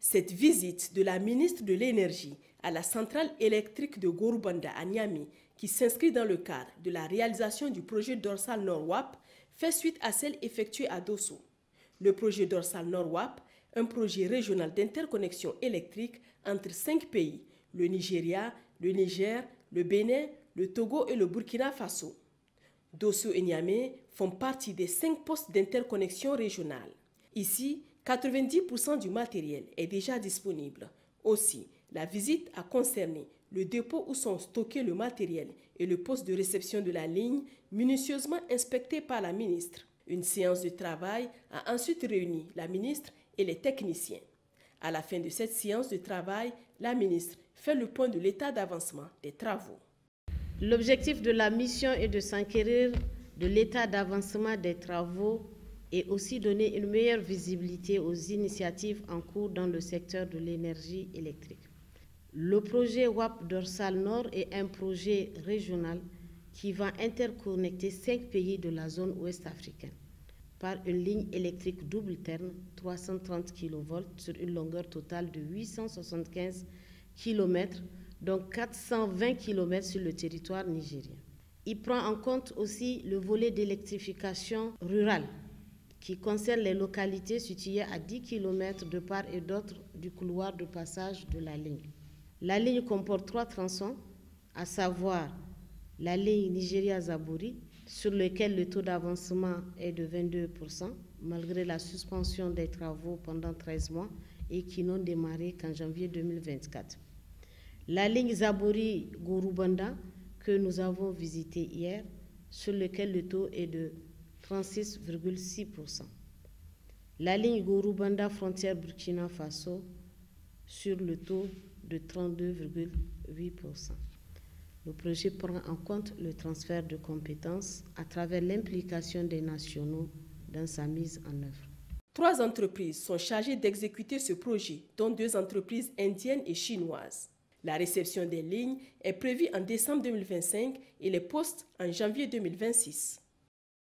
Cette visite de la ministre de l'Énergie à la centrale électrique de Gorubanda à Niamey, qui s'inscrit dans le cadre de la réalisation du projet Dorsal Nord-WAP, fait suite à celle effectuée à Dosso. Le projet Dorsal Nord-WAP, un projet régional d'interconnexion électrique entre 5 pays, le Nigeria, le Niger, le Bénin, le Togo et le Burkina Faso. Dosso et Niamey font partie des 5 postes d'interconnexion régionale. Ici, 90% du matériel est déjà disponible. Aussi, la visite a concerné le dépôt où sont stockés le matériel et le poste de réception de la ligne, minutieusement inspecté par la ministre. Une séance de travail a ensuite réuni la ministre et les techniciens. À la fin de cette séance de travail, la ministre fait le point de l'état d'avancement des travaux. L'objectif de la mission est de s'enquérir de l'état d'avancement des travaux et aussi donner une meilleure visibilité aux initiatives en cours dans le secteur de l'énergie électrique. Le projet WAP Dorsal Nord est un projet régional qui va interconnecter 5 pays de la zone ouest africaine par une ligne électrique double terne 330 kV sur une longueur totale de 875 km, dont 420 km sur le territoire nigérien. Il prend en compte aussi le volet d'électrification rurale qui concerne les localités situées à 10 km de part et d'autre du couloir de passage de la ligne. La ligne comporte 3 tronçons, à savoir la ligne Nigeria-Zabouri, sur laquelle le taux d'avancement est de 22%, malgré la suspension des travaux pendant 13 mois et qui n'ont démarré qu'en janvier 2024. La ligne Zabouri-Gorubanda, que nous avons visitée hier, sur laquelle le taux est de 36,6%. La ligne Gorubanda frontière Burkina Faso sur le taux de 32,8%. Le projet prend en compte le transfert de compétences à travers l'implication des nationaux dans sa mise en œuvre. 3 entreprises sont chargées d'exécuter ce projet, dont 2 entreprises indiennes et chinoises. La réception des lignes est prévue en décembre 2025 et les postes en janvier 2026.